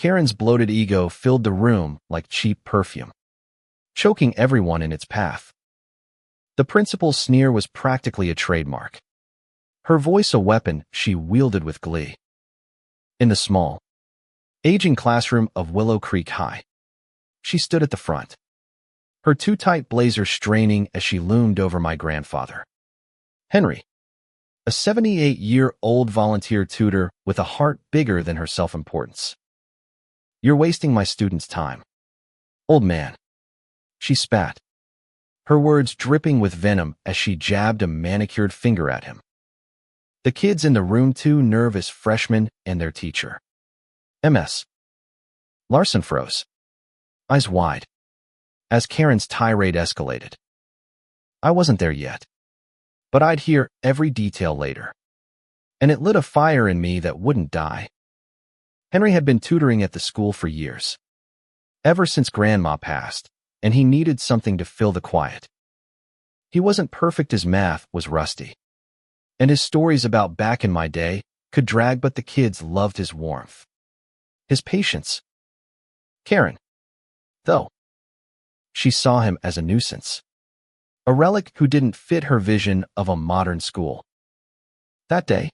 Karen's bloated ego filled the room like cheap perfume, choking everyone in its path. The principal's sneer was practically a trademark, her voice a weapon she wielded with glee. In the small, aging classroom of Willow Creek High, she stood at the front, her too tight blazer straining as she loomed over my grandfather, Henry, a 78-year-old volunteer tutor with a heart bigger than her self-importance. "You're wasting my students' time, old man," she spat, her words dripping with venom as she jabbed a manicured finger at him. The kids in the room, two nervous freshmen and their teacher, Ms. Larson, froze, eyes wide, as Karen's tirade escalated. I wasn't there yet, but I'd hear every detail later, and it lit a fire in me that wouldn't die. Henry had been tutoring at the school for years, ever since Grandma passed, and he needed something to fill the quiet. He wasn't perfect, his math was rusty, and his stories about back in my day could drag, but the kids loved his warmth, his patience. Karen, though, she saw him as a nuisance, a relic who didn't fit her vision of a modern school. That day,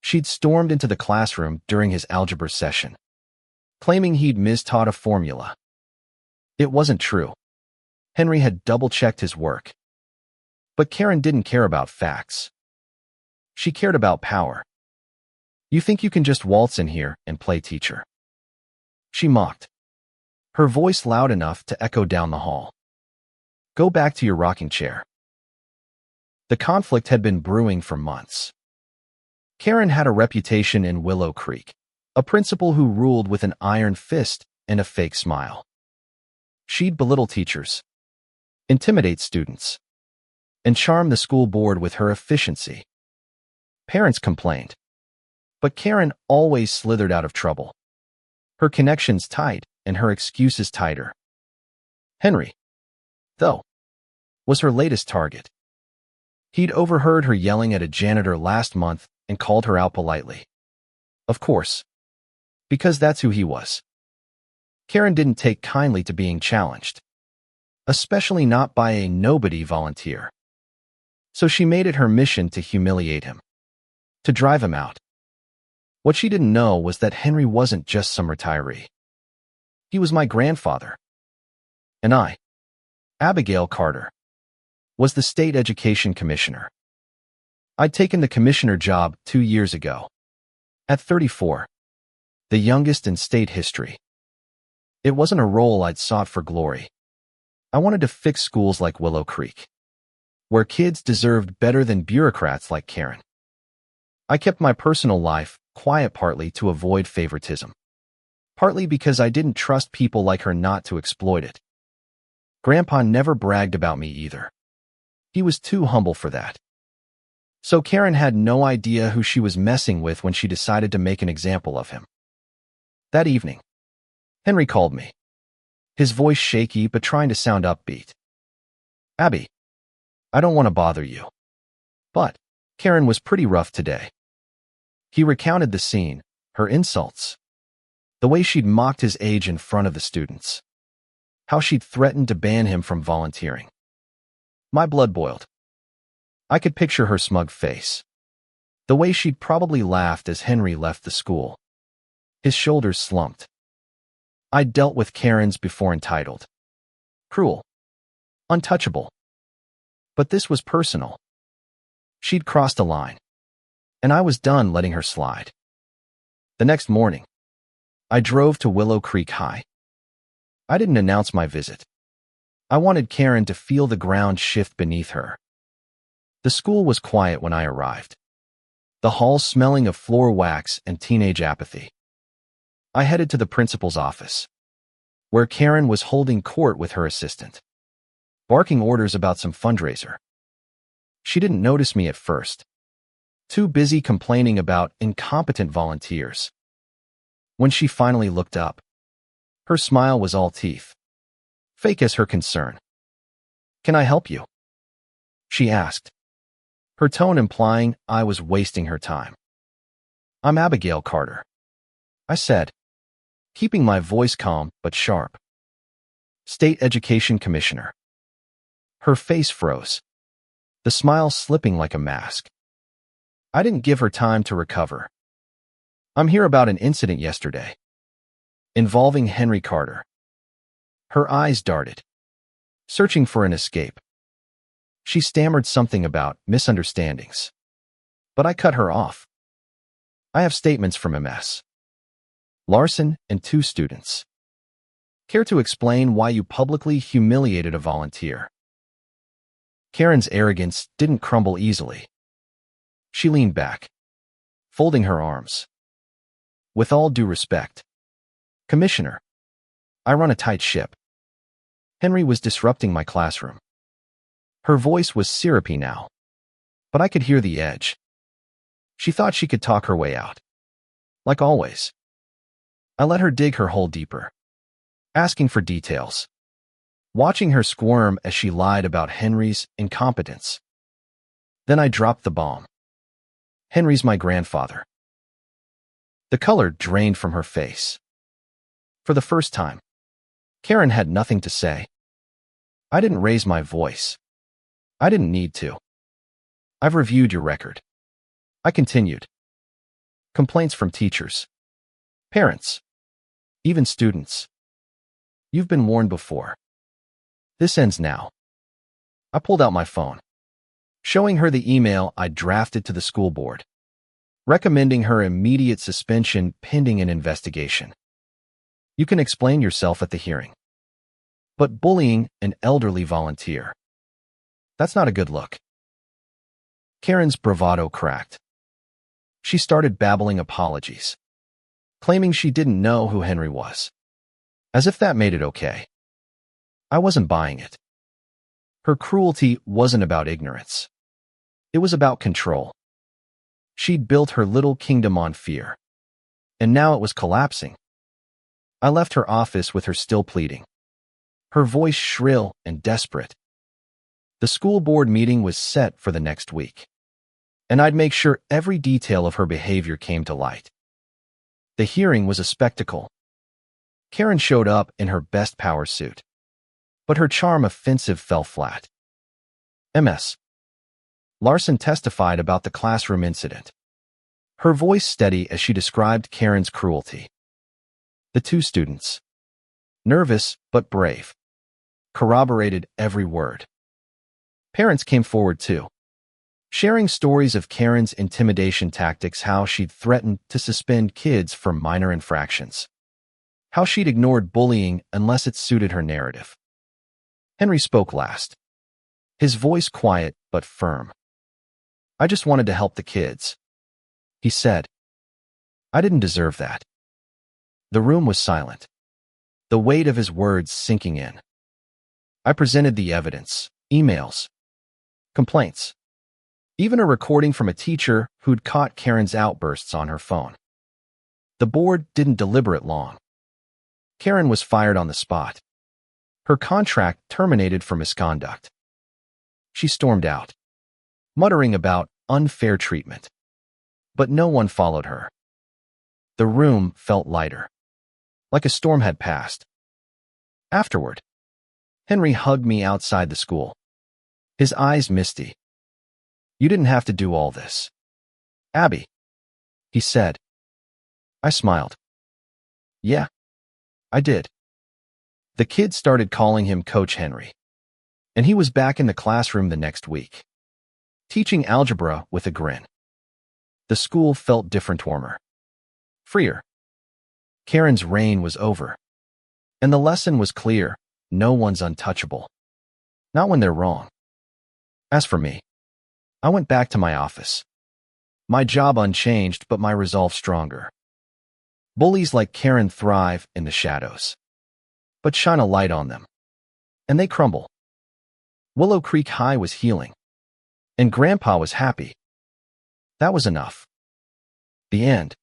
she'd stormed into the classroom during his algebra session, claiming he'd mistaught a formula. It wasn't true. Henry had double-checked his work. But Karen didn't care about facts. She cared about power. "You think you can just waltz in here and play teacher?" she mocked, her voice loud enough to echo down the hall. "Go back to your rocking chair." The conflict had been brewing for months. Karen had a reputation in Willow Creek, a principal who ruled with an iron fist and a fake smile. She'd belittle teachers, intimidate students, and charm the school board with her efficiency. Parents complained, but Karen always slithered out of trouble, her connections tight and her excuses tighter. Henry, though, was her latest target. He'd overheard her yelling at a janitor last month and called her out politely. Of course, because that's who he was. Karen didn't take kindly to being challenged, especially not by a nobody volunteer. So she made it her mission to humiliate him, to drive him out. What she didn't know was that Henry wasn't just some retiree. He was my grandfather. And I, Abigail Carter, was the state education commissioner. I'd taken the commissioner job 2 years ago, at 34, the youngest in state history. It wasn't a role I'd sought for glory. I wanted to fix schools like Willow Creek, where kids deserved better than bureaucrats like Karen. I kept my personal life quiet, partly to avoid favoritism, partly because I didn't trust people like her not to exploit it. Grandpa never bragged about me either. He was too humble for that. So Karen had no idea who she was messing with when she decided to make an example of him. That evening, Henry called me, his voice shaky but trying to sound upbeat. "Abby, I don't want to bother you, but Karen was pretty rough today." He recounted the scene, her insults, the way she'd mocked his age in front of the students, how she'd threatened to ban him from volunteering. My blood boiled. I could picture her smug face, the way she'd probably laughed as Henry left the school. His shoulders slumped. I'd dealt with Karens before, entitled, cruel, untouchable. But this was personal. She'd crossed a line, and I was done letting her slide. The next morning, I drove to Willow Creek High. I didn't announce my visit. I wanted Karen to feel the ground shift beneath her. The school was quiet when I arrived, the halls smelling of floor wax and teenage apathy. I headed to the principal's office, where Karen was holding court with her assistant, barking orders about some fundraiser. She didn't notice me at first, too busy complaining about incompetent volunteers. When she finally looked up, her smile was all teeth, fake as her concern. "Can I help you?" she asked, her tone implying I was wasting her time. "I'm Abigail Carter," I said, keeping my voice calm but sharp. State Education Commissioner. Her face froze, the smile slipping like a mask. I didn't give her time to recover. I'm here about an incident yesterday involving Henry Carter. Her eyes darted, searching for an escape. She stammered something about misunderstandings, but I cut her off. I have statements from MS Larson and 2 students. Care to explain why you publicly humiliated a volunteer? Karen's arrogance didn't crumble easily. She leaned back, folding her arms. With all due respect, Commissioner, I run a tight ship. Henry was disrupting my classroom. Her voice was syrupy now, but I could hear the edge. She thought she could talk her way out. Like always. I let her dig her hole deeper, asking for details, watching her squirm as she lied about Henry's incompetence. Then I dropped the bomb. Henry's my grandfather. The color drained from her face. For the first time, Karen had nothing to say. I didn't raise my voice. I didn't need to. I've reviewed your record. I continued. Complaints from teachers, parents, even students. You've been warned before. This ends now. I pulled out my phone, showing her the email I drafted to the school board, recommending her immediate suspension pending an investigation. You can explain yourself at the hearing. But bullying an elderly volunteer, that's not a good look. Karen's bravado cracked. She started babbling apologies, claiming she didn't know who Henry was, as if that made it okay. I wasn't buying it. Her cruelty wasn't about ignorance. It was about control. She'd built her little kingdom on fear, and now it was collapsing. I left her office with her still pleading, her voice shrill and desperate. The school board meeting was set for the next week, and I'd make sure every detail of her behavior came to light. The hearing was a spectacle. Karen showed up in her best power suit, but her charm offensive fell flat. MS Larson testified about the classroom incident, her voice steady as she described Karen's cruelty. The 2 students, nervous but brave, corroborated every word. Parents came forward too, sharing stories of Karen's intimidation tactics, how she'd threatened to suspend kids for minor infractions, how she'd ignored bullying unless it suited her narrative. Henry spoke last, his voice quiet but firm. I just wanted to help the kids, he said. I didn't deserve that. The room was silent, the weight of his words sinking in. I presented the evidence, emails, complaints, even a recording from a teacher who'd caught Karen's outbursts on her phone. The board didn't deliberate long. Karen was fired on the spot. Her contract terminated for misconduct. She stormed out, muttering about unfair treatment. But no one followed her. The room felt lighter, like a storm had passed. Afterward, Henry hugged me outside the school, his eyes misty. You didn't have to do all this, Abby, he said. I smiled. Yeah, I did. The kids started calling him Coach Henry, and he was back in the classroom the next week, teaching algebra with a grin. The school felt different, warmer, freer. Karen's reign was over, and the lesson was clear: no one's untouchable, not when they're wrong. As for me, I went back to my office, my job unchanged but my resolve stronger. Bullies like Karen thrive in the shadows, but shine a light on them, and they crumble. Willow Creek High was healing, and Grandpa was happy. That was enough. The end.